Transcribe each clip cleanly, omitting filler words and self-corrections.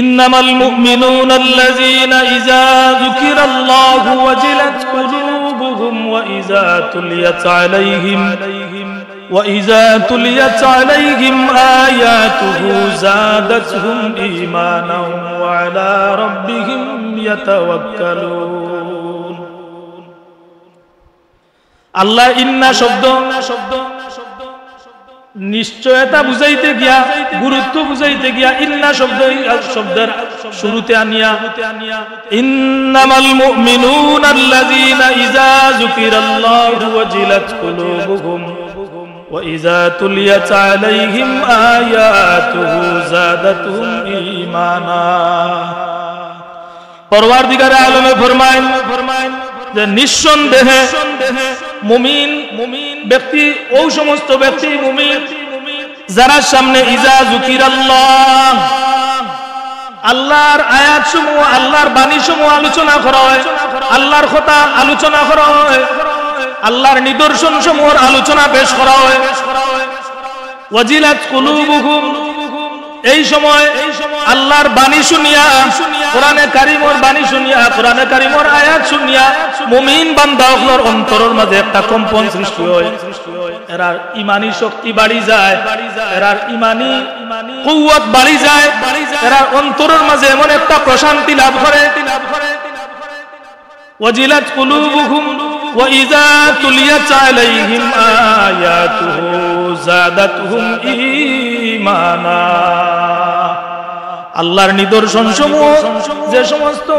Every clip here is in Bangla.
ইন্নামাল মুমিনুনা আল্লাযীনা ইযা যুকিরাল্লাহু ওয়াজিলাত কুলুবুহুম ওয়া ইযা তুলিয়াত আলাইহিম আয়াতুহু যাদাতহুম ঈমানাও ওয়া আলা রাব্বিহিম ইয়াতাওয়াক্কালুন। আল্লাহ ইন্না শব্দ নিশ্চয়তা বুঝাইতে গিয়া, গুরুত্ব বুঝাইতে গিয়া ইন্না শব্দের শুরুতে আনিয়া ইন্নামাল মুমিনুনা আল্লাযীনা ইযা যুকিরাল্লাহু ওয়াজিলাত কুলুবুহুম ওয়া ইযা তুলিয়াত আলাইহিম আয়াতুহু যাদাতহুম ঈমানা। পরওয়ারদিগারে আলমে ফরমায়েন যে নিঃসন্দেহে মুমিন ব্যক্তি, ওই সমস্ত ব্যক্তি মুমিন যারা সামনে ইজা যুকিরাল্লাহ, আল্লাহর আয়াত সমূহ, আল্লাহর বাণী সমূহ আলোচনা করা হয়, আল্লাহর কথা আলোচনা করা হয়, আল্লাহর নিদর্শন সমূহের আলোচনা পেশ করা হয়। ওয়াজিলাত কুলুবুহুম, এই সময় আল্লাহর বাণী শুনিয়া, কোরআনে কারিমের বাণী শুনিয়া, কোরআনে কারিমের আয়াত শুনিয়া মুমিন বান্দাগুলোর অন্তরের মাঝে একটা কম্পন সৃষ্টি হয়। এরা ঈমানি শক্তি বাড়ি যায়, এরা ঈমানি কুওয়াত বাড়ি যায়, এরা অন্তরের মাঝে এমন একটা প্রশান্তি লাভ করে। ওয়াজিলাত কুলুবুহুম ওয়া ইযা তুলিয়াত আলাইহিম আয়াতুহু যাদাতহুম ঈমানা। আল্লাহর নিদর্শন সমূহ যে সমস্ত,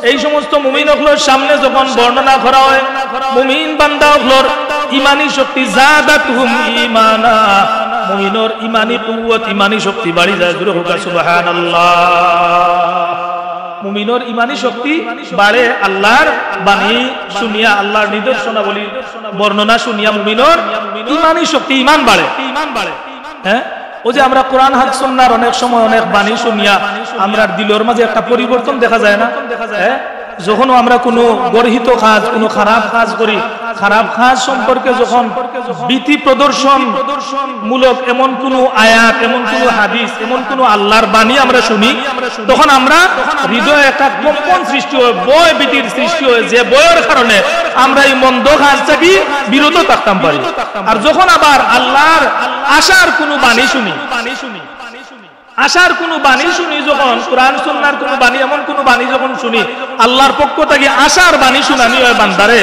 এই সমস্ত মুমিনগুলোর সামনে যখন বর্ণনা করা হয়, মুমিন বান্দাগুলোর ঈমানি শক্তি যাদাতহুম ঈমানা, মুমিনের ঈমানি কুওয়াত, ঈমানি শক্তি বাড়ি যায়। সুবহানাল্লাহ। মুমিনের ঈমানি শক্তি বাড়ে আল্লাহর বাণী শুনিয়া, আল্লাহর নিদর্শনাবলী বর্ণনা শুনিয়া মুমিনের ঈমানি শক্তি, ঈমান বাড়ে। হ্যাঁ, ও যে আমরা কোরআন হাদিস সুন্নাহর অনেক সময় অনেক বাণী শুনিয়া আমরা দিলের মাঝে একটা পরিবর্তন দেখা যায় না? হ্যাঁ, যখন আমরা কোনো গর্হিত কাজ, কোনো খারাপ কাজ করি, খারাপ কাজ সম্পর্কে যখন ভীতি প্রদর্শন মূলক এমন কোন আয়াত, এমন কোন হাদিস, এমন কোন আল্লাহর বাণী আমরা শুনি, তখন আমরা হৃদয়ে একটা কম্পন সৃষ্টি হয়, ভয় ভীতির সৃষ্টি হয়, যে ভয়ের কারণে আমরা এই মন্দ কাজ থেকে বিরত থাকতাম পারি। আর যখন আবার আল্লাহর আশার কোনো বাণী শুনি, আশার কোনো বাণী শুনি, যখন কোরআন সুন্নাহর কোনো বাণী, এমন কোনো বাণী যখন শুনি, আল্লাহর পক্ষ থেকে আশার বাণী শুনানি হয় বান্দারে,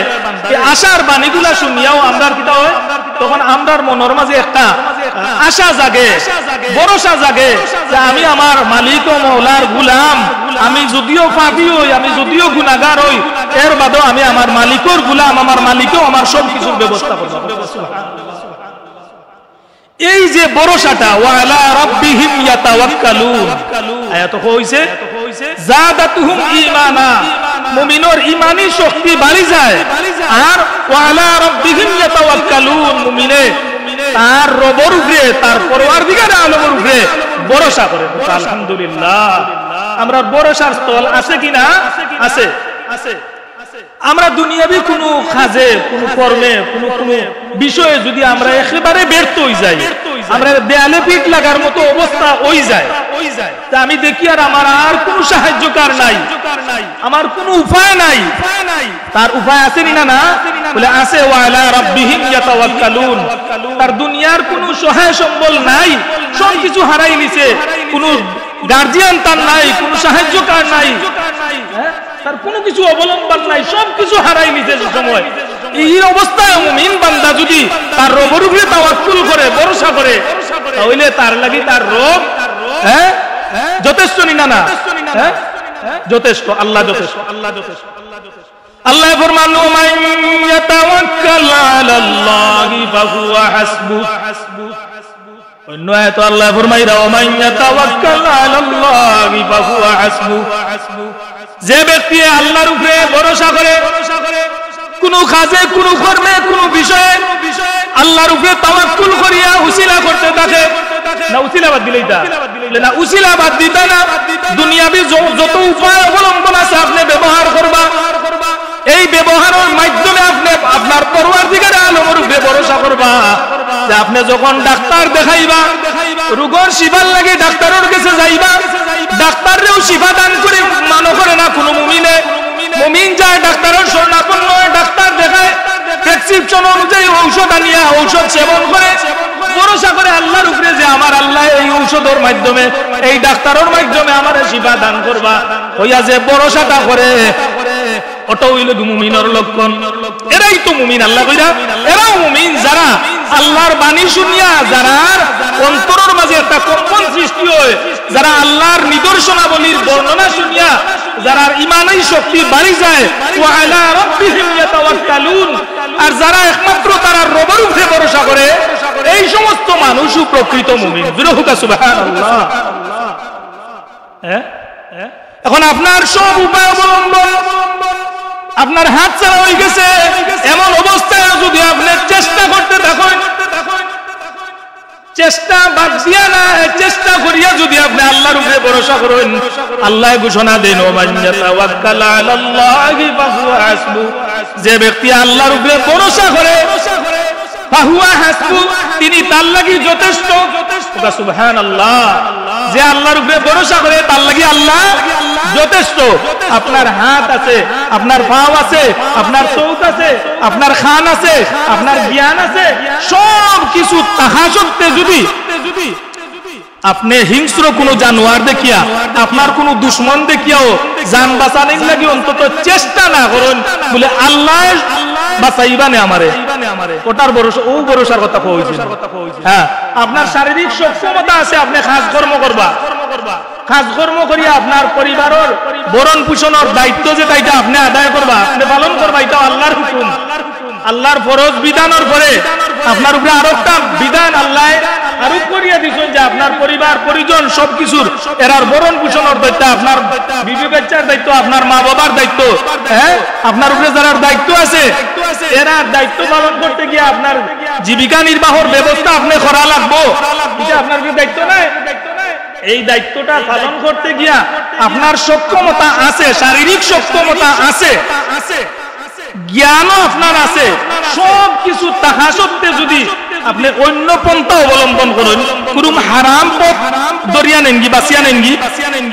এই আশার বাণীগুলা শুনিয়াও আমরা কি হয়, তখন আমরার মনের মাঝে একটা আশা জাগে, ভরসা জাগে যে আমি আমার মালিক ও মওলার গোলাম, আমি যদিও পাপী হই, আমি যদিও গুনাহগার হই, এর বাদেও আমি আমার মালিকের গোলাম, আমার মালিকও আমার সব কিছুর ব্যবস্থা করবে। এই যে ভরসাটা, ওয়া আলা রাব্বিহিম ইয়াতাওয়াক্কালুন, আয়াত কইছে যাদাতুহুম ঈমানা, মুমিনের ঈমানি শক্তি বাড়ি যায়। আর ওয়া আলা রাব্বিহিম ইয়াতাওয়াক্কালুন, মুমিনে তার রবের উপরে, তার পরওয়ারদিগার আলমের উপরে ভরসা করে। আলহামদুলিল্লাহ, আমরা ভরসার স্থল আছে কিনা? আছে। আমরা দুনিয়াবি কোনো কাজে, কোনো কর্মে, কোনো বিষয়ে যদি আমরা একেবারে ব্যর্থ হয়ে যাই, আমরা দেয়ালে পিঠ লাগার মতো অবস্থা হয়ে যায়, তা আমি দেখি আর আমার আর কোনো সাহায্যকার নাই, আমার কোনো উপায় নাই। তার উপায় আছে না? না বলে আছে। ওয়া আলা রাব্বিহিম ইয়াতাওয়াক্কালুন, তার দুনিয়ার কোনো সহায় সম্বল নাই, সব কিছু হারাই নিছে, কোনো গার্জিয়ান তার নাই, কোনো সাহায্যকার নাই, তার কোনো কিছু অবলম্বন নাই, সব কিছু হারাই নিছে সময়। এই অবস্থায় মুমিন বান্দা যদি তার রবের উপরে তাওয়াক্কুল করে, ভরসা করে, তাহলে তার লাগি তার রব যথেষ্ট না? না, যথেষ্ট। আল্লাহ যথেষ্ট। আল্লাহ ফরমান মান ইয়াতাওয়াক্কাল আলাল্লাহি ফাহুয়া হাসবুহ। অন্য আয়াতে আল্লাহ ফরমাইরা মান ইয়াতাওয়াক্কাল আলাল্লাহি ফাহুয়া হাসবুহ, যে ব্যক্তি আল্লাহর উপরে ভরসা করে, কোন কাজে, কোন কর্মে, কোন বিষয়ে আল্লাহর উপরে তাওয়াক্কুল করিয়া উসিলা করতে থাকে, না উসিলা বাদ দিলেই তা না, উসিলা বাদ দিতা না, দুনিয়াবি যত উপায় অবলম্বন আছে আপনি ব্যবহার করবা, এই ব্যবহারের মাধ্যমে আপনি আপনার পরওয়ারদিগার আলমের উপরে ভরসা করবা। যে আপনি যখন ডাক্তার দেখাইবা, রোগের শিবার লাগে ডাক্তারের কাছে যাইবা, ডাক্তাররেও কোনো মুমিন যায় ডাক্তারের শরণাপন্ন হয়, ডাক্তার দেখায়, প্রেসক্রিপশন অনুযায়ী ঔষধ আনিয়া ঔষধ সেবন করে ভরসা করে আল্লাহর উপরে যে আমার আল্লাহ এই ঔষধের মাধ্যমে এই ডাক্তারের মাধ্যমে আমার শিফা দান করবা হইয়া যে ভরসাটা করে, ওটা হইল মুমিনের লক্ষণ। এরাই তো মুমিন। আল্লাহ কইরা এরাও মুমিন যারা আল্লাহর বাণী শুনিয়া, যারা অন্তরের মাঝে একটা কম্পন সৃষ্টি হয়, যারা আল্লাহর নিদর্শনাবলীর বর্ণনা শুনিয়া যারা ঈমানী শক্তি বাড়ি যায়, ওয়া আলা রাব্বিহিম ইয়াতাওয়াক্কালুন, আর যারা একমাত্র তারা রবের উপরে ভরসা করে, এই সমস্ত মানুষও প্রকৃত মুমিন। জোরে সুবহানাল্লাহ। এখন আপনার সব উপায় অবলম্বন আপনার হাত ছাড়া হয়ে গেছে, এমন অবস্থায় যদি আপনি চেষ্টা করতে থাকেন, চেষ্টা বাদ দিয়া না, চেষ্টা করিয়া যদি আপনি আল্লাহর উপরে ভরসা করেন, আল্লাহ ঘোষণা দেন ওমান ইয়াতাওয়াক্কাল আলাল্লাহি ফাহুয়া হাসবু, যে ব্যক্তি আল্লাহর উপরে ভরসা করে ফাহুয়া হাসবু, তিনি তার লাগি যথেষ্ট। সুবহানাল্লাহ। যে আল্লাহর উপরে ভরসা করে তার লাগি আল্লাহ যথেষ্ট। আপনার হাত আছে, আপনার পাও আছে, আপনার চোখ আছে, আপনার খান আছে, আপনার জ্ঞান আছে, সব কিছু তাহা সত্ত্বে যদি আপনি হিংস্র কোন জানোয়ার দেখিয়া, আপনার কোন দুশ্মন দেখিয়াও জান বাঁচানোর লাগি অন্তত চেষ্টা না করেন, বলে আল্লাহ বাঁচাইবানে আমারে, ওটার ভরসা, ও ভরসার কথা কইছি। হ্যাঁ, আপনার শারীরিক সক্ষমতা আছে, আপনি কাজকর্ম করবা, কাজকর্ম করিয়া আপনার পরিবারের ভরণ পোষণের দায়িত্ব যেটা এটা আপনি আদায় করবা, আপনি পালন করবা, এটা আল্লাহর হুকুম, আল্লাহর ফরজ বিধানের পরে আপনার উপরে আরো একটা বিধান আল্লাহ আরোপ করিয়া দিয়েছেন যে আপনার পরিবার পরিজন সবকিছুর এরার ভরণ পোষণের দায়িত্ব, আপনার বিবি বাচ্চার দায়িত্ব, আপনার মা বাবার দায়িত্ব, হ্যাঁ, আপনার উপরে যারা দায়িত্ব আছে এরার দায়িত্ব পালন করতে গিয়ে আপনার জীবিকা নির্বাহের ব্যবস্থা আপনি করা লাগবো, এটা আপনার উপরে দায়িত্ব নাই। এই দায়িত্বটা পালন করতে গিয়া আপনার সক্ষমতা আছে, শারীরিক সক্ষমতা আছে, জ্ঞানও আপনার আছে, সব কিছু তাহা সত্ত্বে যদি আপনি অন্য পন্থা অবলম্বন করেন, কোনো হারাম পথ দরিয়া নেনগি, বাঁচিয়া নেনগি,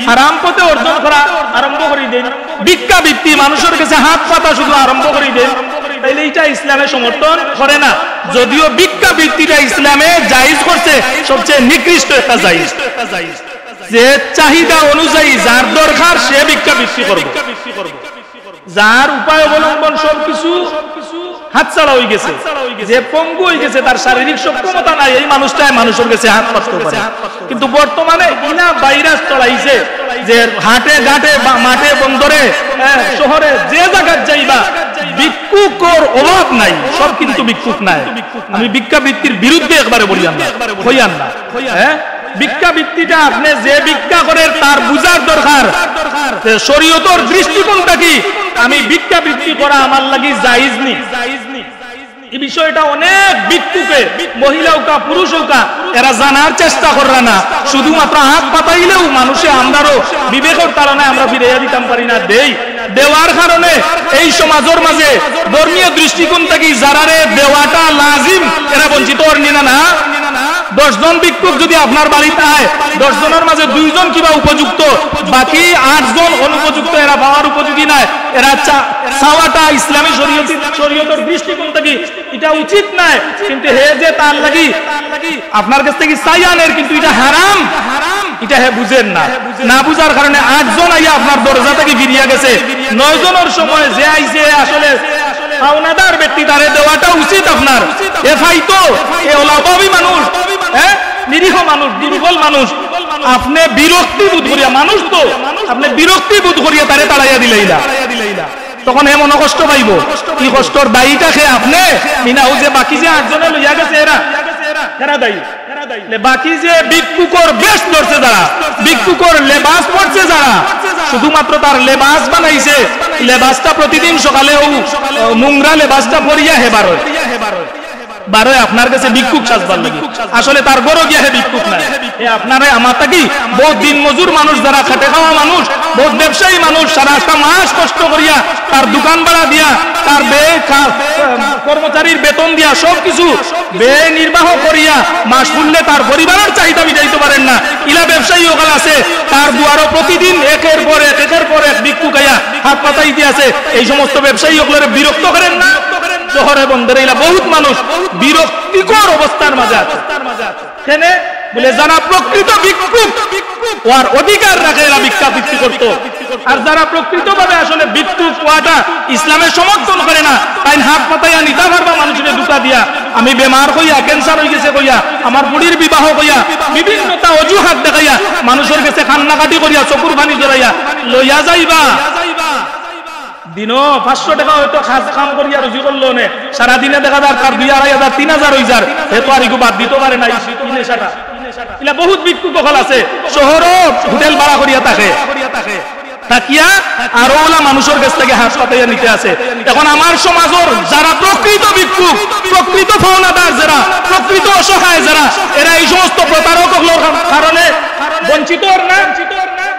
হারাম পথে অর্জন করা আরম্ভ করে দেন, ভিক্ষা বৃত্তি মানুষের কাছে হাত পাতা শুধু আরম্ভ করে দেন, তাইলে এটা ইসলামে সমর্থন করে না। যদিও ভিক্ষা বৃত্তিটা ইসলামে জায়েজ করছে, সবচেয়ে নিকৃষ্ট একটা জায়েজ, যে চাহিদা অনুযায়ী যার দরকার সে ভিক্ষা বৃত্তি করবে, যার উপায় অবলম্বন সবকিছু হাতছাড়া হয়ে গেছে, যে পঙ্গু হয়ে গেছে, তার শারীরিক সক্ষমতা নাই, এই মানুষটাই মানুষের কাছে হাত পাততে পারে। কিন্তু বর্তমানে ইনা ভাইরাস চলাইছে যে হাটে ঘাটে মাঠে বন্দরে শহরে যে জায়গায় যাইবা ভিক্ষুকর অভাব নাই, সব কিন্তু ভিক্ষুক নাই। আমি ভিক্ষা বৃত্তির বিরুদ্ধে একবারে বলি না, হইয়ান না। হ্যাঁ, ভিক্ষা বৃত্তিটা আপনি যে ভিক্ষা করেন তার বুঝার দরকার শরীয়তের দৃষ্টিকোণটা কি, আমি ভিক্ষা বৃত্তি করা আমার লাগি জায়েজ নি। এই বিষয়টা অনেক ভিক্ষুকে, মহিলা হোক পুরুষ হোক, এরা জানার চেষ্টা করে না, শুধুমাত্র হাত পাতাইলেও মানুষে আমরাও বিবেকের কারণে আমরা ফিরাইয়া দিতাম পারি না, দেওয়ার কারণে এই সমাজের মাঝে ধর্মীয় দৃষ্টিকোণ থেকে যারারে দেওয়াটা লাজিম এরা বঞ্চিত হন না। 10 জন ভিক্ষুক যদি আপনার বাড়িতে আয়, 10 জনের মাঝে 2 জন কিবা উপযুক্ত, বাকি 8 জন অনুপযুক্ত, এরা পাওয়ার উপযোগী নাই, এরা চাওয়াটা ইসলামী শরীয়তের দৃষ্টিকোণ থেকে এটা উচিত নাই। কিন্তু হে যে তার লাগি আপনার কাছ থেকে চাইয়ানের, কিন্তু এটা হারাম, এটা হে বুঝেন না, না বুঝার কারণে 8 জন আইয়া আপনার দরজা থেকে ফিরিয়া গেছে। 9 জনের সময় যে আইছে আসলে পাওনাদার ব্যক্তি, তারে দেওয়াটা উচিত আপনার। এ ফাইতো এ অলাভাবী মানুষ, হ্যাঁ, নিরীহ মানুষ, দুর্বল মানুষ, আপনি বিরক্তি বোধ করিয়া, মানুষ তো আপনি বিরক্তি বোধ করিয়া তারে তাড়াইয়া দিলাইলা, তখন হে মনে কষ্ট পাইব। কি কষ্টর দায়ীটা খে আপনি মিনাও, যে বাকি যে 8 জনে লইয়া গেছে এরা দায়ী। বাকি যে ভিক্ষুকর বেশ ধরছে যারা, ভিক্ষুকর লেবাস পড়ছে যারা, শুধুমাত্র তার লেবাস বানাইছে, লেবাসটা প্রতিদিন সকালে নোংরা লেবাসটা পরিয়া হেবার হয়, বারে আপনার কাছে ভিক্ষুক সাজবার লাগি আসলে তার গরো গিয়া হে ভিক্ষুক নাই এ আপনারে আমার থাকি বহুত দিন মজুর মানুষ যারা খেটে খাওয়া মানুষ বহুত ব্যবসায়ী মানুষ সারা একটা মাস কষ্ট করিয়া তার দোকান ভাড়া দিয়া তার কর্মচারীর বেতন দিয়া সবকিছু নির্বাহ করিয়া মাস মূল্যে তার পরিবারের চাহিদা মিটাইতে পারেন না ইলা ব্যবসায়ী ওখানে আছে তার দুয়ারও প্রতিদিন একের পর এক ভিক্ষুক আইয়া হাত পাতাই দিয়েছে এই সমস্ত ব্যবসায়ী ওগুলোরে বিরক্ত করেন না শহরে বন্দরে এলা বহুত মানুষ বিরক্তিকর অবস্থার মাঝে আছে কেনে বলে যারা প্রকৃত ভিক্ষুক ওর অধিকার রাখে এরা ভিক্ষা বৃত্তি করত আর যারা প্রকৃতভাবে আসলে ভিক্ষুক হওয়াটা ইসলামের সমর্থন করে না তাই হাত পাতাইয়া নিতে পারবা মানুষের দুটা দিয়া আমি বেমার হইয়া ক্যান্সার হয়ে গেছে কইয়া আমার বুড়ির বিবাহ কইয়া বিভিন্নতা অজুহাত দেখাইয়া মানুষের কাছে কান্নাকাটি করিয়া চকুর পানি জড়াইয়া লইয়া যাইবা দিনও 500 টাকা হয়তো কাম করিয়া রুজি করলো নে সারাদিনে দেখা যায় তার 2,500 3,000 হয়ে যার এত আর বাদ দিতে পারে না এই নেশাটা ইলা বহুত ভিক্ষুক কল আছে শহরও হোটেল ভাড়া করিয়া থাকে তাকিয়া আর ওলা মানুষের কাছ থেকে হাত পাতাইয়া নিতে আছে এখন আমার সমাজের যারা প্রকৃত ভিক্ষুক প্রকৃত ফাওনাদার যারা প্রকৃত অসহায় যারা এরা এই সমস্ত প্রতারকগুলোর কারণে বঞ্চিত না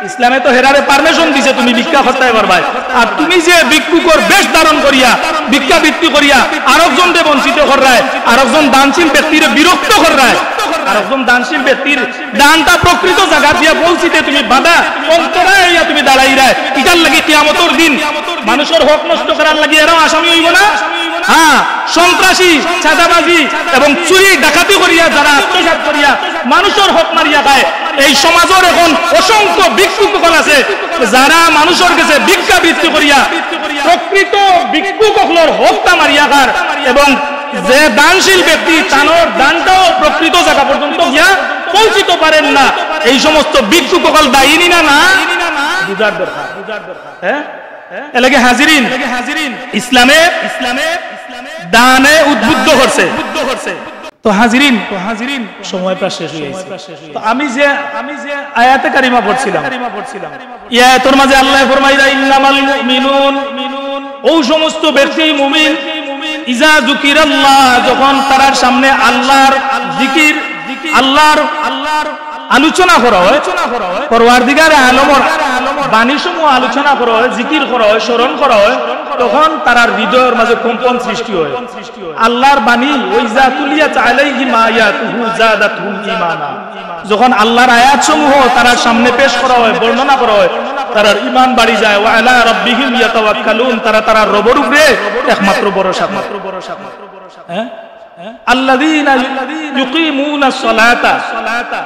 ইসলামে তো হেরারে পারমিশন দিছে তুমি ভিক্ষা করতে পারবা আর তুমি যে ভিক্ষুকর বেশ ধারণ করিয়া ভিক্ষা বৃত্তি করিয়া আরেকজনকে বঞ্চিত করায় আরেকজন দানশীল ব্যক্তির বিরক্ত করায় আরেকজন দানশীল ব্যক্তির দানটা প্রকৃত জায়গা দিয়া পৌঁছিতে তুমি বাধা অন্তরায় হইয়া তুমি দাঁড়াই রায় এটার লাগি কিয়ামতের দিন মানুষের হক নষ্ট করার লাগি এরাও আসামি হইব না হ্যাঁ সন্ত্রাসী চাঁদাবাজি এবং চুরি ডাকাতি করিয়া যারা আত্মসাৎ করিয়া মানুষের হক মারিয়া খায় এই সমাজের এখন অসংখ্য ভিক্ষুকগণ আছে যারা মানুষের কাছে ভিক্ষা বৃত্তি করিয়া প্রকৃত ভিক্ষুকগুলোর হকটা মারিয়া খায় এবং যে দানশীল ব্যক্তি তানোর দানটাও প্রকৃত জায়গা পর্যন্ত গিয়া পৌঁছিতে পারেন না এই সমস্ত ভিক্ষুকগণ দায়ী না না বুঝার দরকার হ্যাঁ এলাকে হাজিরিন ইসলামে দানে উদ্বুদ্ধ করছে তো হাজিরিন সময় প্রায় শেষ হয়ে গেছে তো আমি যে আয়াতে কারিমা পড়ছিলাম এই আয়াতের মাঝে আল্লাহ ফরমাইলা ইন্নামাল মুমিনুন ও সমস্ত ব্যক্তি মুমিন ইজা যুকিরাল্লাহ যখন তার সামনে আল্লাহর জিকির আল্লাহর আলোচনা করা হয় পরওয়ারদিগার আলমের বাণীসমূহ আলোচনা করা হয় জিকির করা হয় স্মরণ করা হয় তখন তার হৃদয়ের মাঝে কম্পন সৃষ্টি হয় আল্লাহর বাণী ওইজা তুলিয়াত আলাইহিম আয়াতুহু যাদাতহুম ঈমানা যখন আল্লাহর আয়াতসমূহ তার সামনে পেশ করা হয় বর্ণনা করা হয় তার ঈমান বাড়ি যায় ওয়া আলা রাব্বিহিম ইয়াতাওয়াক্কালুন তারা রবের উপরে একমাত্র ভরসা হ্যাঁ الذين يقيمون الصلاة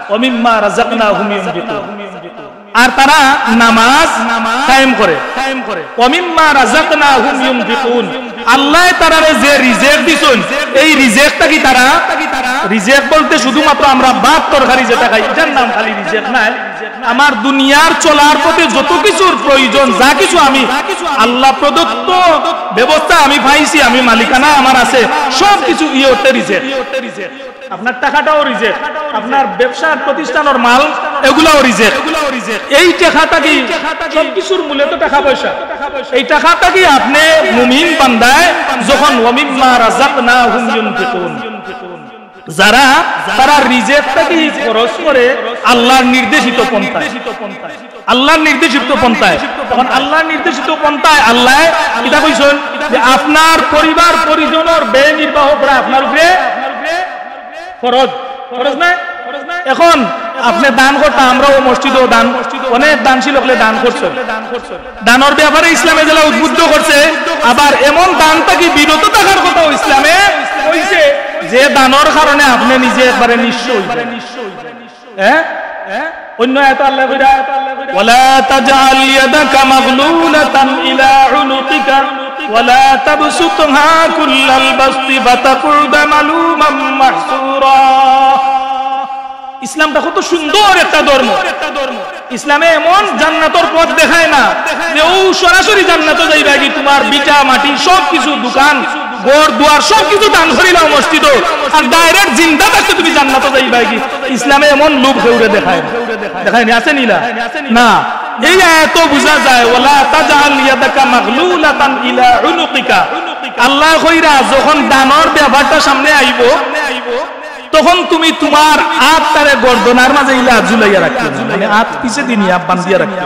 ومما رزقناهم ينفقون আর তারা নামাজ কায়েম করে ওমিম্মা রাযাকনাহুম ইউনফিকুন আল্লাহ তারারে যে রিজিক দিছেন এই রিজিকটা কি তারা রিজিক বলতে শুধুমাত্র আমরা ভাত তরকারি যেটা খাই এটার নাম খালি রিজিক না আমার দুনিয়ার চলার পথে যত কিছুর প্রয়োজন যা কিছু আমি আল্লাহ প্রদত্ত ব্যবস্থা আমি পাইছি আমি মালিকানা আমার আছে সব কিছু ইওতে রিজিক আপনার টাকাটাও রিজিক আপনার ব্যবসার প্রতিষ্ঠানের মাল এগুলাও রিজিক এই টাকাটা কি সব কিছুর মূল্য তো টাকা পয়সা এই টাকাটা কি আপনি মুমিন বান্দায় যখন ওয়ামিম্মা রাযাকনাহুম ইউনফিকুন যারা তারা রিজিকটাকে খরচ করে আল্লাহর নির্দেশিত পন্থায় তখন আল্লাহর নির্দেশিত পন্থায় আল্লাহ এটা কইছেন যে আপনার পরিবার পরিজনের ব্যয় নির্বাহ করা আপনার উপরে ফরজ না এখন আপনি দান করতে আমরাও মসজিদেও দান অনেক দানশীল হলে দান করছে দানের ব্যাপারে ইসলামে যারা উদ্বুদ্ধ করছে আবার এমন দানটা কি বিরত থাকার কথা ইসলামে কইছে যে দানের কারণে আপনি নিজে একবারে নিশ্চয় হ্যাঁ অন্য আয়াতে আল্লাহ কইরা ওয়ালা তাজআল ইয়াদাকা মাগলুলাতান ইলা উনুকিকা ওয়ালা তাবসুতহা কুল্লাল বাসতি ফাতাকুদা মালুমান মাহসুরা ইসলামটা কত সুন্দর একটা ধর্ম ইসলামে এমন জান্নাতের পথ দেখায় না যে ও সরাসরি জান্নাতে যাইবা কি তোমার বিটা মাটি সবকিছু দোকান ঘর দুয়ার সবকিছু দান করিলাও মসজিদ আর ডাইরেক্ট জিন্দা থাকতে তুমি জান্নাতে যাইবা কি ইসলামে এমন লোভ হেউরে দেখায় নি আছে নিলা না এই আয়াত বুঝা যায় ওয়ালা তাজআল ইয়াদাকা মাগলুলাতান ইলা উনুকিকা আল্লাহ কইরা যখন দানের ব্যাপারটা সামনে আইব তখন তুমি তোমার আত্মারে গর্দনার মাঝে ইলা ঝুলাইয়া রাখবে, মানে আত পিছে দিনিয়া বান্ধিয়া রাখবে,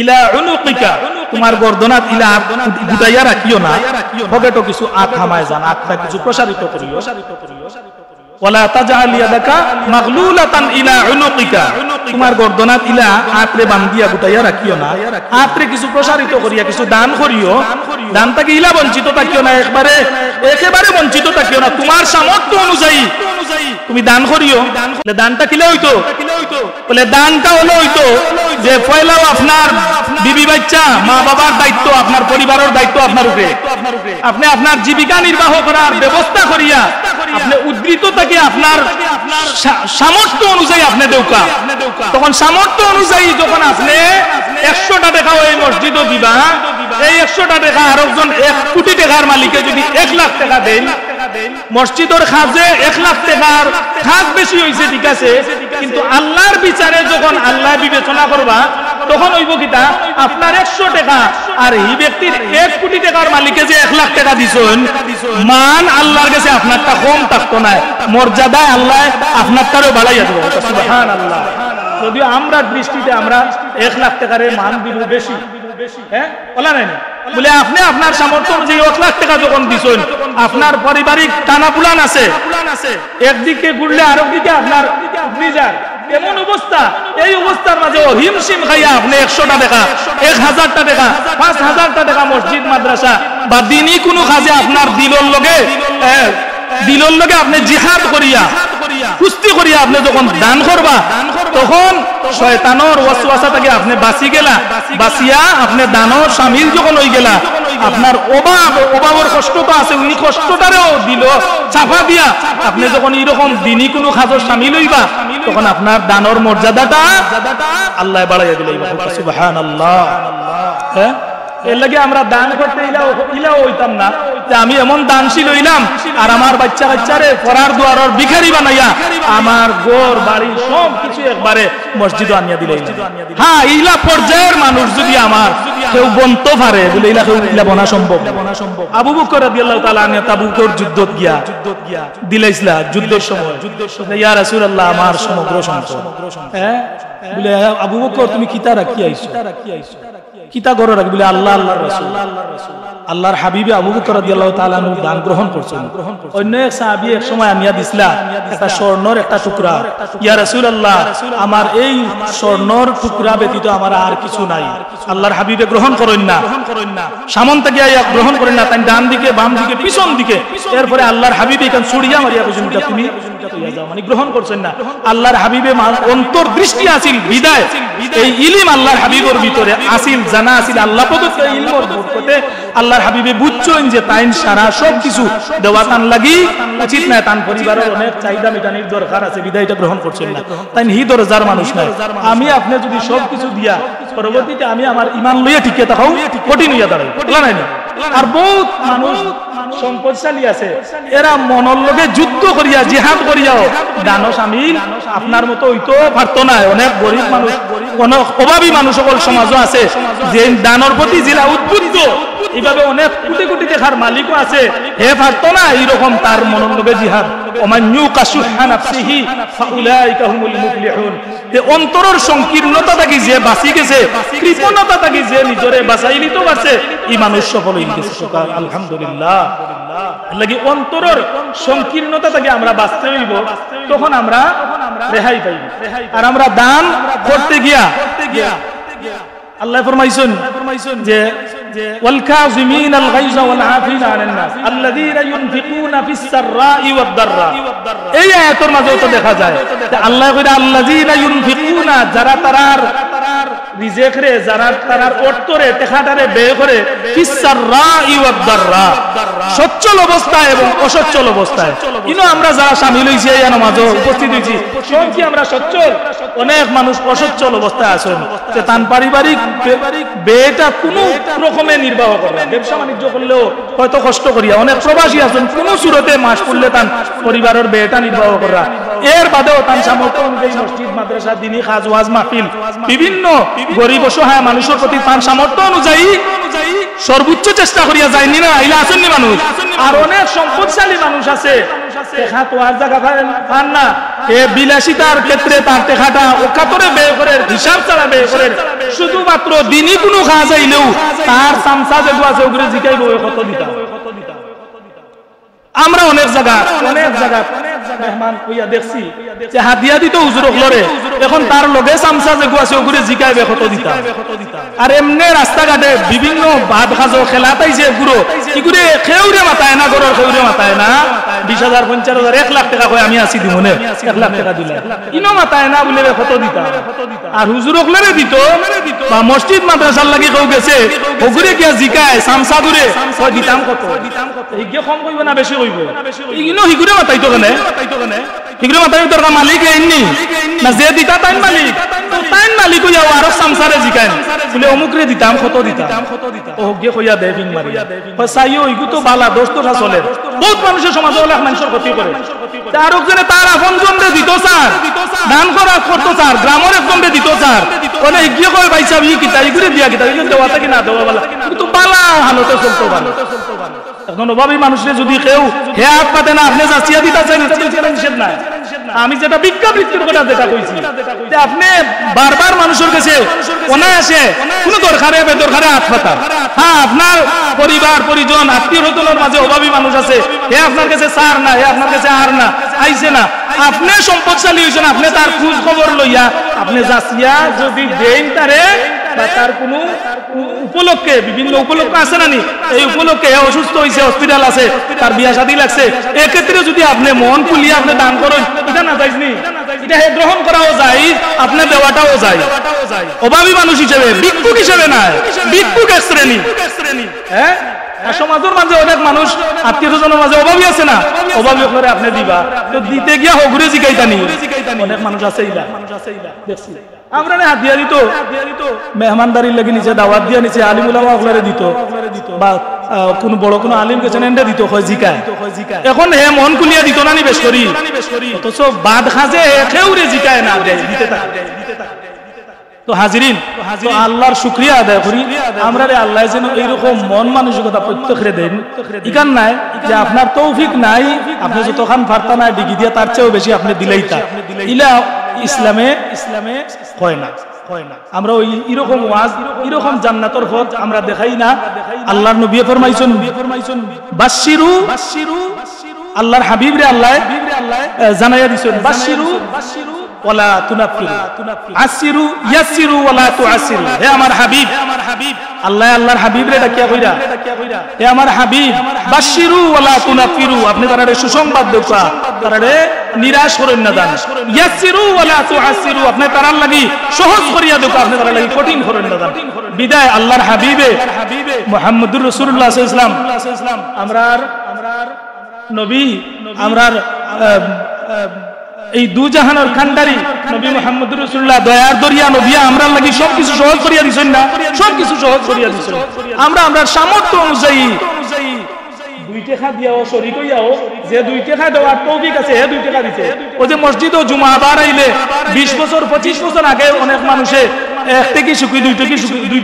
ইলা উনুকিকা, তোমার গর্দনাত ইলা গুটাইয়া রাখিও না, পকেটও কিছু আত হামায় যান, আতটা কিছু প্রসারিত করিও। ওয়ালা তাজআল ইয়াদাকা মাগলুলাতান ইলা উনুকিকা, তোমার গর্দনাত ইলা আতরে বান্ধিয়া গুটাইয়া রাখিও না, আতরে কিছু প্রসারিত করিয়া কিছু দান করিও। দানটাকে ইলা বঞ্চিত থাকিও না, একেবারে বঞ্চিত থাকিও না, তোমার সামর্থ্য অনুযায়ী তুমি দান করিও। দানটা কিলে হইতো, বলে দানটা হলো হইতো যে পয়লাও আপনার বিবি বাচ্চা মা বাবার দায়িত্ব, আপনার পরিবারের দায়িত্ব আপনার উপরে, আপনি আপনার জীবিকা নির্বাহ করার ব্যবস্থা করিয়া আপনি উদ্ধৃত থেকে আপনার সামর্থ্য অনুযায়ী আপনি দেউকা, তখন সামর্থ্য অনুযায়ী যখন আপনি 100টা টাকা ওই মসজিদও দিবা, এই 100টা টাকা আর একজন 1 কোটি টাকার মালিকে যদি 1 লাখ টাকা দেন, মসজিদের খাজে 1 লাখ টাকার খাজ বেশি হয়েছে, ঠিক আছে, কিন্তু আল্লাহর বিচারে যখন আল্লাহ বিবেচনা করবা তখন হইব কিতা, আপনার 100 টাকা আর এই ব্যক্তির 1 কোটি টাকার মালিকে যে 1 লাখ টাকা দিছেন, মান আল্লাহর কাছে আপনারটা কম থাকতো না, মর্যাদায় আল্লাহ আপনারটারও বাড়াইয়া দেব। সুবহানাল্লাহ। যদিও আমরা দৃষ্টিতে আমরা 1 লাখ টাকার মান দিব বেশি, হ্যাঁ বলা নাই, বলে আপনি আপনার সামর্থ্য অনুযায়ী 1 লাখ টাকা যখন দিছেন, আপনার পারিবারিক টানাপুলান আছে, একদিকে ঘুরলে আরেক দিকে আপনার নিজের এমন অবস্থা, এই অবস্থার মাঝে হিমশিম খাইয়া আপনি 100টা টাকা 1000টা টাকা 5000টা টাকা মসজিদ মাদ্রাসা বা দিনই কোনো কাজে আপনার দিলর লগে আপনি জিহাদ করিয়া কুস্তি করিয়া আপনি যখন দান করবা, তখন শয়তানের ওয়াসওয়াসা থেকে আপনি বাঁচি গেলা, বাঁচিয়া আপনি দানের শামিল যখন হই গেলা, আপনার অভাবের কষ্ট তো আছে, উনি কষ্টটারেও দিল চাপা দিয়া আপনি যখন এইরকম দিনই কোনো কাজের শামিল হইবা, তখন আপনার দানের মর্যাদাটা আল্লাহ বাড়াইয়া দিলেন। সুবহানাল্লাহ। হ্যাঁ, এর লাগে আমরা দান করতে ইলাও হইতাম না যে আমি এমন দানশীল হইলাম আর আমার বাচ্চা কাচ্চারে পড়ার দুয়ারের ভিখারি বানাইয়া আমার ঘর বাড়ি সব কিছু একবারে মসজিদে আনিয়া দিলে। হ্যাঁ, ইলা পর্যায়ের মানুষ যদি আমার কেউ বনতে পারে, বলে ইলা বনা সম্ভব। আবু বকর রাদিয়াল্লাহু তাআলা আনহু তাবুকের যুদ্ধত গিয়া দিলাইছিলা, যুদ্ধের সময় ইয়া রাসূলুল্লাহ আমার সমগ্র সম্পদ, হ্যাঁ বলে আবু বকর তুমি কিতা রাখি আইছো, কিতা গরো রাখি, বলে আল্লাহ আল্লাহর রাসূল, আল্লাহর হাবিবে আবু বকর রাদিয়াল্লাহু তাআলা আনহু দান গ্রহণ করছেন। অন্য এক সাহাবী এক সময় আনিয়া দিছিলা একটা স্বর্ণের একটা টুকরা, ইয়া রাসূলুল্লাহ আমার এই স্বর্ণের টুকরা ব্যতীত আমার আর কিছু নাই, আল্লাহর হাবিবে গ্রহণ করেন না, সামন্ত গিয়া গ্রহণ করেন না, তাই ডান দিকে বাম দিকে পিছন দিকে, এরপরে আল্লাহর হাবিবে এখান ছুড়িয়া মারিয়া বুঝুন তুমি যাও, মানে গ্রহণ করছেন না। আল্লাহর হাবিবে অন্তর দৃষ্টি আসিল বিদায়, এই ইলম আল্লাহর হাবিবের ভিতরে আসিল, জানা আসিল আল্লাহ প্রদত্ত ইলমের বরকতে আল্লাহর হাবিবে বুঝছেন যে তাইন সারা সব কিছু দেওয়া তান লাগি উচিত না, তান পরিবারের অনেক চাহিদা মেটানির দরকার আছে, বিদায়টা গ্রহণ করছেন না, তাই হি দরজার মানুষ নাই। আমি আপনি যদি সব কিছু দিয়া পরবর্তীতে আমি আমার ইমান লইয়া ঠিকই থাকাও কঠিন হইয়া দাঁড়াই, বলা নাই না। আর বহুত মানুষ সম্পদশালী আছে, এরা মনের লগে যুদ্ধ করিয়া জিহাদ করিয়াও দান শামিল আপনার মতো হইতো পারতো না। অনেক গরিব মানুষ, অনেক অভাবী মানুষ সকল সমাজও আছে যে দানের প্রতি জেলা উদ্বুদ্ধ, এইভাবে অনেক কোটি কোটি টাকার মালিকও আছে, হে পারতো না এইরকম তার মনের লগে জিহাদ। অন্তরের সংকীর্ণতা থাকি যে বাঁচি গেছে, কৃপণতা থাকি যে নিজরে বাঁচাই নিতে পারছে, এই মানুষ সফল হয়ে গেছে। আলহামদুলিল্লাহ। লাগি অন্তরের সংকীর্ণতা থেকে আমরা বাঁচতে হইব, তখন আমরা রেহাই পাইব। আর আমরা দান করতে গিয়া আল্লাহ ফরমাইছেন যে ওয়াল কাযিমিনাল গায়যা ওয়াল আফিনা আনিন নাস আল্লাযীনা ইউনফিকুনা ফিস সাররাই ওয়াদ দাররা। এই আয়াতের মাঝেও তো দেখা যায় যে আল্লাহ কইরা আল্লাযীনা ইউনফিকুনা, যারা তারার রিজিক রে, যারা তারার অর্থরে টাকাটারে ব্যয় করে, ফিস সাররাই ওয়াদ দাররা, সচ্ছল অবস্থায় এবং অসচ্ছল অবস্থায়। কিন্তু আমরা যারা শামিল হইছি এই নামাজে উপস্থিত হইছি, সব কি আমরা সচ্ছল? অনেক মানুষ অসচ্ছল অবস্থায় আছেন, যে তার পারিবারিক ব্যয়টা কোনো রকমে নির্বাহ করে, ব্যবসা বাণিজ্য করলেও হয়তো কষ্ট করিয়া। অনেক প্রবাসী আছেন কোন সুরতে মাস পড়লে তার পরিবারের ব্যয়টা নির্বাহ করা, এর বাদেও তার সামর্থ্য অনুযায়ী মসজিদ মাদ্রাসা দিনী কাজ ওয়াজ মাহফিল বিভিন্ন গরিব অসহায় মানুষের প্রতি তার সামর্থ্য অনুযায়ী সর্বোচ্চ চেষ্টা করিয়া যায়নি না আইলা আসেননি মানুষ আর অনেক সম্পদশালী মানুষ আছে টেকা তো আর জায়গা পান না এ বিলাসিতার ক্ষেত্রে তার টেকাটা ওকাতরে ব্যয় করে হিসাব ছাড়া ব্যয় করে শুধুমাত্র দিনই কোনো খাওয়া যাইলেও তার সামসা যেগুলো আছে ওগুলো জিকাইব কত দিতা আমরা অনেক জায়গা মেহমান হইয়া দেখছি যে হাদিয়া দিত হুজুর হলরে এখন তার লগে সামসা যেগু আছে ওগুলো জিকাইবে কত দিতা আর এমনি রাস্তাঘাটে বিভিন্ন ভাত খাজো খেলা তাইছে এগুলো এগুলো খেউরে মাথায় না গরর খেউরে মাথায় না 20,000 50,000 1 লাখ টাকা কয় আমি আসি দিব না 1 লাখ টাকা দিলে ইনো মাথায় না বলে কত দিতা আর হুজুর হলরে দিত বা মসজিদ মাদ্রাসার লাগি কেউ গেছে ওগুলো কি জিকায় সামসা দূরে কয় দিতাম কত ইগে কম কইব না বেশি কইব ইনো হিগুরে মাথাইতো কেন হিগুরে মাথাইতো দরকার মালিক এননি না যে দিতা তাই মালিক তো তাই মালিক হইয়া আর সামসারে জিকায় বলে অমুকরে দিতাম কত দিতাম ও গে কইয়া দে বিং মারি সাইও ইগু তো বালা দোস্ত চলে বহুত মানুষের সমাজে অনেক মানুষের ক্ষতি করে তার একজনে তার আপনজনরে দিত স্যার দান করা করতো স্যার গ্রামের একজনরে দিত স্যার কোনে গিয়ে কয় ভাই সাহেব ই কিতা ইগুরে দিয়া কিতা ইগুরে দেওয়াটা কি না দেওয়া বালা কিন্তু বালা হালতে চলতো ভালো এখন অভাবী মানুষের যদি কেউ হে হাত পাতে না আপনি যাচিয়া দিতেছেন নিষেধ নাই আমি যেটা বিজ্ঞাপৃতির কথা যেটা কইছি যে আপনি বারবার মানুষের কাছে অনায়াসে কোনো দরকারে বেদরকারে হাত পাতা হ্যাঁ আপনার পরিবার পরিজন আত্মীয় স্বজনের মাঝে অভাবী মানুষ আছে হে আপনার কাছে সার না হে আপনার কাছে আর না আইছে না আপনি সম্পদশালী হইছেন আপনি তার খোঁজ খবর লইয়া আপনি যাচিয়া যদি দেন তারে বা তার কোনো উপলক্ষে বিভিন্ন উপলক্ষ আছে না নি এই উপলক্ষে অসুস্থ হয়েছে হসপিটাল আছে তার বিয়া শাদী লাগছে এক্ষেত্রে যদি আপনি মন খুলিয়ে আপনি দান করেন এটা না যাইনি এটা গ্রহণ করাও যায় আপনার দেওয়াটাও যায় অভাবী মানুষ হিসেবে ভিক্ষুক হিসেবে না ভিক্ষুক এক শ্রেণী হ্যাঁ সমাজের মাঝে অনেক মানুষ আত্মীয় স্বজনের মাঝে অভাবী আছে না অভাবী করে আপনি দিবা তো দিতে গিয়া হগুরে জিকাইতানি অনেক মানুষ আছে ইলা দেখছি আমরা না হাদিয়া দিত মেহমানদারির লাগি নিচে দাওয়াত দিয়া নিচে আলিম উলামা ওগুলারে দিত বা কোন বড় কোন আলিম গেছেন এন্ডে দিত হয় জিকায় এখন হে মন কুলিয়া দিত না নি বেশ করি অথচ বাদ খাজে কেউরে জিকায় না দেয় দিতে থাকে তো হাজিরিন তো আল্লাহর শুকরিয়া আদায় করি আমরা রে আল্লাহ যেন এইরকম মন মানসিকতা প্রত্যেকরে দেন ইকান নাই যে আপনার তৌফিক নাই আপনি যতক্ষণ পারতা না ডিগি দিয়া তার চেয়েও বেশি আপনি দিলেই তা ইলা ইসলামে হয় না আমরা ওই এরকম ওয়াজ এরকম জান্নাতের পথ আমরা দেখাই না আল্লাহর নবী ফরমাইছেন বাশশিরু আল্লাহর হাবিব রে আল্লাহ জানাইয়া দিছেন বাশশিরু ওয়ালা তুনাফিরু আসিরু ইয়াসিরু ওয়ালা তুআসিরু হে আমার হাবিব আল্লাহ আল্লাহর হাবিব রে ডাকিয়া কইরা হে আমার হাবিব বাশশিরু ওয়ালা তুনাফিরু আপনি তারে সুসংবাদ দেওয়া তারে নিরাশ করেন না দান ইয়াসিরু ওয়ালা তুআসিরু আপনি তার লাগি সহজ করিয়া দেওয়া আপনি তার লাগি কঠিন করেন না দান বিদায় আল্লাহর হাবিবে মুহাম্মদুর রাসূলুল্লাহ সাল্লাল্লাহু আলাইহি ওয়াসাল্লাম আমরার নবী আমরার এই দু জাহানের কান্ডারি নবী মুহাম্মদুর রাসূলুল্লাহ দয়ার দরিয়া নবী আমরার লাগি সবকিছু সহজ করিয়া দিছেন না সবকিছু সহজ করিয়া দিছেন আমরা সামর্থ্য অনুযায়ী 2 টাকা দিয়াও শরীক হইয়াও যে 2 টাকা দেওয়ার তৌফিক আছে হে 2 টাকা দিতে ও যে মসজিদ ও জুমা বার আইলে 20 বছর 25 বছর আগে অনেক মানুষে 1 টাকা শুকি 2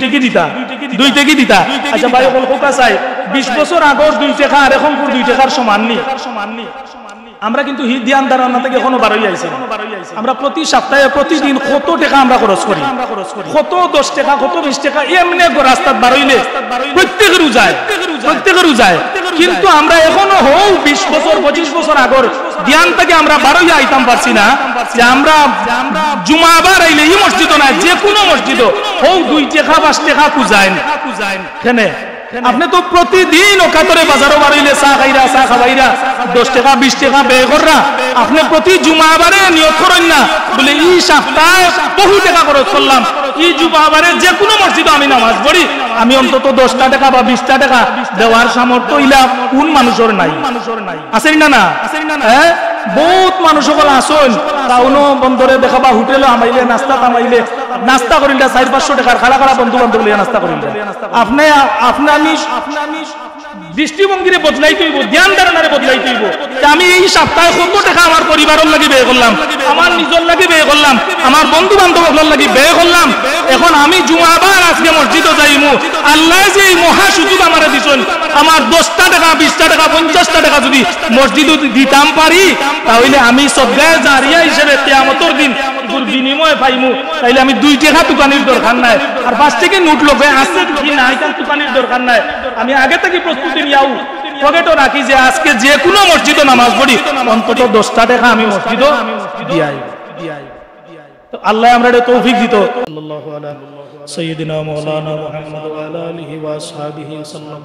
টাকা দিতা আচ্ছা ভাই কলকাতা চাই 20 বছর আগে 2 টাকা আর এখন 2 টাকার সমান নি আমরা কিন্তু ধ্যান ধারণা থেকে এখনো বারোই আইছি আমরা প্রতি সপ্তাহে প্রতিদিন কত টাকা আমরা খরচ করি কত 10 টাকা কত 20 টাকা এমনি রাস্তাত বারোইলে প্রত্যেকেরও যায় কিন্তু আমরা এখনো হও 20 বছর 25 বছর আগর ধ্যান থেকে আমরা বারোই আইতাম পারছি না যে আমরা জুমাবার আইলে এই মসজিদ না যে কোনো মসজিদ হও 2 টাকা 5 টাকা পূজায় কেন আপনি তো প্রতিদিন ওকাতরে বাজারও বাড়াইলে চা খাবাইরা 10 টাকা 20 টাকা ব্যয় কররা আপনি প্রতি জুমাবারে নিয়ত করেন না বলে এই সপ্তাহে বহু টাকা খরচ করলাম এই জুমাবারে যে কোনো মসজিদে আমি নামাজ পড়ি আমি অন্তত 10 টাকা বা 20 টাকা দেওয়ার সামর্থ্য ইলা কোন মানুষের নাই আছেন না হ্যাঁ বহুত মানুষ সকল আসেন টাউনও বন্দরে দেখাবা হোটেলে আমাইলে নাস্তা কামাইলে নাস্তা করিলা 400-500 টাকার খাড়া খাড়া বন্ধু বান্ধব লিয়া নাস্তা করিলা আপনি আমি দৃষ্টিভঙ্গিরে বদলাইতে হইব, ধ্যান ধারণারে বদলাইতে হইব। আমি এই সপ্তাহে কত টাকা আমার পরিবারের লাগি ব্যয় করলাম, আমার নিজের লাগি ব্যয় করলাম, আমার বন্ধু বান্ধবের লাগি ব্যয় করলাম। এখন আমি জুমাবার আজকে মসজিদে যাইমু, আল্লাহ যে এই মহা সুযোগ আমারে দিছেন, আমার 10টা টাকা 20টা টাকা 50টা টাকা যদি মসজিদে দিতাম পারি, তাহলে আমি সদকায়ে জারিয়া হিসেবে কিয়ামতের দিন বিনিময় পাইমু। তাইলে আমি 2 টাকা দোকানের দরকার নাই, আর 5 টাকা নোট লগে আছে কি না এটা দোকানের দরকার নাই। আমি আগে থেকে প্রস্তুতি নিয়াও পকেটও রাখি যে আজকে যে কোনো মসজিদে নামাজ পড়ি অন্তত 10টা টাকা আমি মসজিদে দিয়াই। তো আল্লাহ আমাদের তৌফিক দিত। সাল্লাল্লাহু আলা সাইয়্যিদিনা মাওলানা মুহাম্মদ ওয়া আলা আলিহি ওয়া আসহাবিহি সাল্লাম।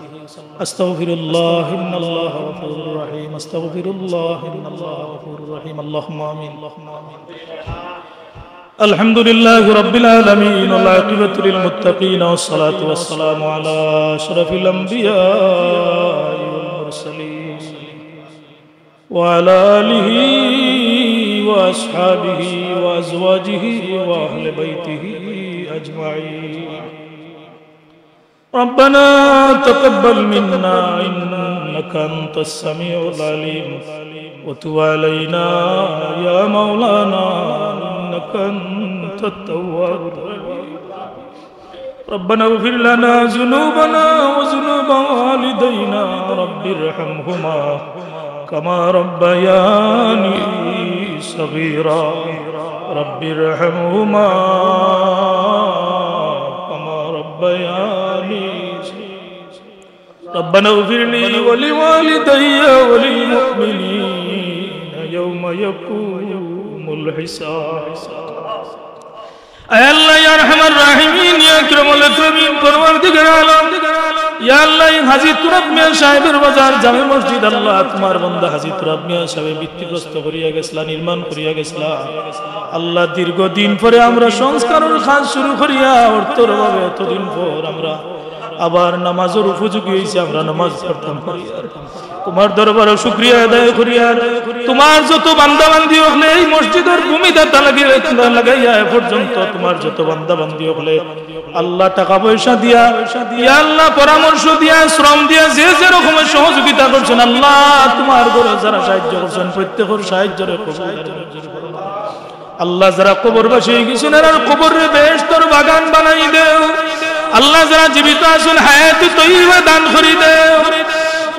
আস্তাগফিরুল্লাহ ইন্নাল্লাহা গফুরুর রহিম, আস্তাগফিরুল্লাহ ইন্নাল্লাহা গফুরুর রহিম। আল্লাহুম্মা আমিন। আলহামদুলিল্লাহি রাব্বিল আলামিন ওয়াল আকিবাতু লিল মুত্তাকিন ওয়াস সালাতু ওয়াস সালামু আলা আশরাফিল আমবিয়া ওয়াল মুরসালিন ওয়া আলা আলিহি ওয়া আসহাবিহি ওয়া আজওয়াজিহি ওয়া আহলি বাইতিহি আজমাইন। ربنا تقبل منا إنك أنت السميع العليم وتب علينا يا مولانا إنك أنت التواب الرحيم. ربنا اغفر لنا ذنوبنا وذنوب والدينا رب ارحمهما كما ربياني صغيرا رب ارحمهما كما ربياني. ربنا اغفر لي ولوالدي وللمؤمنين يوم يقوم الحساب. আল্লাহ ইয়া আরহামার রাহিমিন ইয়া আকরামুল আকরামিন পরওয়ারদিগার আলম ইয়া আল্লাহ হাজী তুরাব মিয়া সাহেবের বাজার জামে মসজিদ আল্লাহ তোমার বান্দা হাজী তুরাব মিয়া সাহেব ভিত্তিগ্রস্ত করিয়া গেছলা, নির্মাণ করিয়া গেছলা। আল্লাহ দীর্ঘদিন পরে আমরা সংস্কারের কাজ শুরু করিয়া অর্থর ভাবে এতদিন পর আমরা আবার নামাজের উপযোগী হয়েছে, আমরা নামাজ পড়তাম করিয়া তোমার দরবারে শুকরিয়া আদায় করিয়া তোমার যত বান্দা বান্দি হলে এই মসজিদের ভূমিদাতা লাগাইয়া এ পর্যন্ত তোমার যত বান্দা বান্দি হলে আল্লাহ টাকা পয়সা দিয়া ইয়া আল্লাহ পরামর্শ দিয়া শ্রম দিয়া যে যে রকমের সহযোগিতা করছেন আল্লাহ তোমার ঘরে যারা সাহায্য করছেন প্রত্যেকের সাহায্যের কবুল করুন। আল্লাহ যারা কবরবাসী হয়ে গেছেন আর কবরের বেহেশতের বাগান বানাই দেও। আল্লাহ যারা জীবিত আছেন হায়াতে তৈয়বা দান করি দেও।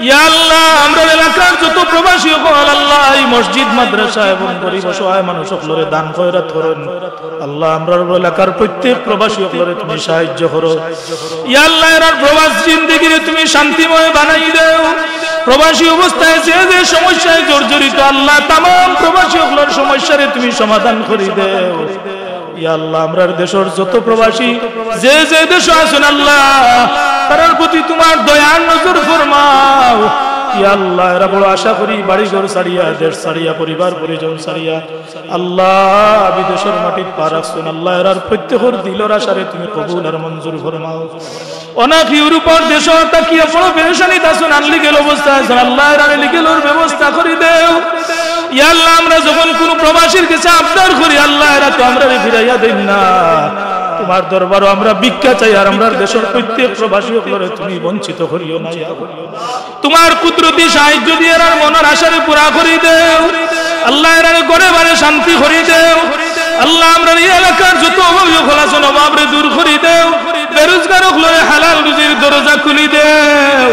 ইয়া আল্লাহ আমরা এলাকার যত প্রবাসী হল আল্লাহ এই মসজিদ মাদ্রাসা এবং গরিব অসহায় মানুষ সকলরে দান খয়রাত করেন। আল্লাহ আমরা এলাকার প্রত্যেক প্রবাসী সকলরে তুমি সাহায্য করো। ইয়া আল্লাহ এর প্রবাস জিন্দেগিরে তুমি শান্তিময় বানাই দাও। প্রবাসী অবস্থায় যে যে সমস্যায় জর্জরিত আল্লাহ तमाम প্রবাসী সকলের সমস্যারে তুমি সমাধান করে দাও। ইয়া আল্লাহ আমরার দেশের যত প্রবাসী যে যে দেশে আছেন আল্লাহ তার প্রতি তোমার দয়ার নজর ফরমাও। ইয়া আল্লাহ এরা বড় আশা করি বাড়ি ঘর ছাড়িয়া দেশ ছাড়িয়া পরিবার পরিজন ছাড়িয়া আল্লাহ বিদেশের মাটির পা রাখছেন। আল্লাহ এরার প্রত্যেকের দিলের আশারে তুমি কবুল আর মঞ্জুর ফরমাও। অনেক ইউরোপের দেশ তাকিয়া বড় পেরেশানি আছেন, আনলিগেল অবস্থা আছেন আল্লাহ এরার লিগেলের ব্যবস্থা করে দেও। ইয়া আল্লাহ আমরা যখন কোন প্রবাসীর কাছে আবদার করি আল্লাহ এরা তো আমরা ফিরাইয়া দেন না। তোমার দরবারে আমরা ভিক্ষা চাই আর আমরা দেশের প্রত্যেক প্রবাসী করে তুমি বঞ্চিত করিও না। তোমার কুদরতি সাহায্য দিয়ে এর মনের আশারে পুরা করে দেও। আল্লাহ এর ঘরে বাড়ি শান্তি করে দেও। আল্লাহ আমরা এই এলাকার যত অভাবী খোলাছেন অভাবরে দূর করে দেও। বেরোজগার হলে হালাল রুজির দরজা খুলি দেও।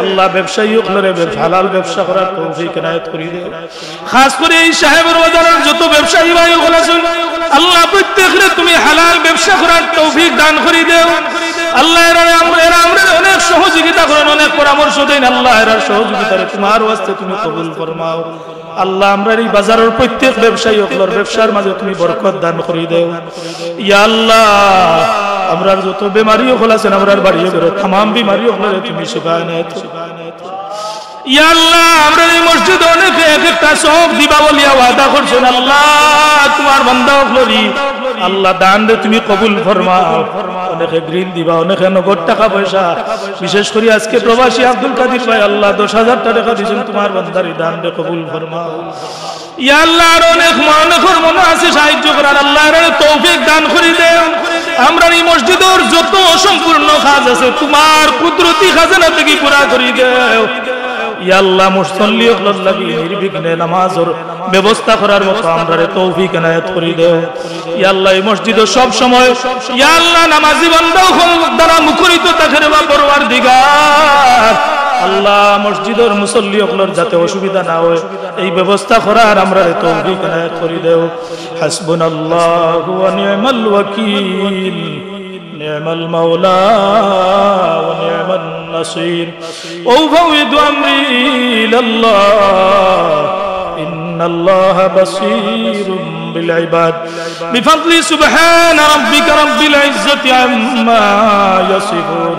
আল্লাহ ব্যবসায়ী হলে হালাল ব্যবসা করার তৌফিক এনায়েত করে দেও। খাস করে এই সাহেবের বাজারের যত ব্যবসায়ী ভাই খোলাছেন আল্লাহ প্রত্যেকরে তুমি হালাল ব্যবসা করার তৌফিক দান করে দেও। আল্লাহ এরা আমরা অনেক সহযোগিতা করেন, অনেক পরামর্শ দেন। আল্লাহ এরা সহযোগিতারে তোমার ওয়াস্তে তুমি কবুল ফরমাও। আল্লাহ আমরা এই বাজারের প্রত্যেক ব্যবসায়ী হকলর ব্যবসার মাঝে তুমি বরকত দান করে দেও। ইয়া আল্লাহ আমরার যত বেমারি হল আছেন আমরার বাড়ি বেরো तमाम বিমারি হকলরে তুমি শিফা এনায়েত। ইয়া আল্লাহ আমরা এই মসজিদে অনেক এক একটা সব দিবা বলিয়া ওয়াদা করছেন আল্লাহ তোমার বান্দা হকলরি আল্লাহ দান দে তুমি কবুল ফরমাও। অনেকে গ্রিল দিবা, অনেকে নগদ টাকা পয়সা, বিশেষ করে আজকে প্রবাসী আব্দুল কাদির ভাই আল্লাহ 10,000 টাকা দিয়েছেন তোমার বান্দারি দান দে কবুল ফরমাও। ইয়া আল্লাহ আর অনেক মনে আছে সাহায্য করার, আল্লাহ তৌফিক দান করে দেও। আমরা এই মসজিদের যত অসম্পূর্ণ কাজ আছে তোমার কুদরতি খাজানা থেকে পুরা করে দেও। ইয়া আল্লাহ মুসল্লি হকল লাগি নির্বিঘ্নে নামাজের ব্যবস্থা করার মতো আমরারে তৌফিক এনায়েত করে দেও। ইয়া আল্লাহ এই মসজিদে সব সময় ইয়া আল্লাহ নামাজি বান্দা দ্বারা মুখরিত তাকের বা পরওয়ারদিগার আল্লাহ মসজিদের মুসল্লি হকলর যাতে অসুবিধা না হয় এই ব্যবস্থা করার আমরারে তৌফিক এনায়েত করে দেও। হাসবুনাল্লাহু ওয়া নি'মাল ওয়াকিল, নি'মাল মাওলা ওয়া নি'মান নাসির। أفوض أمري إلى الله إن الله بصير بالعباد بفضل سبحان ربك رب العزة عما يصفون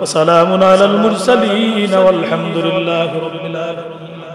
وسلام على المرسلين والحمد لله رب العالمين.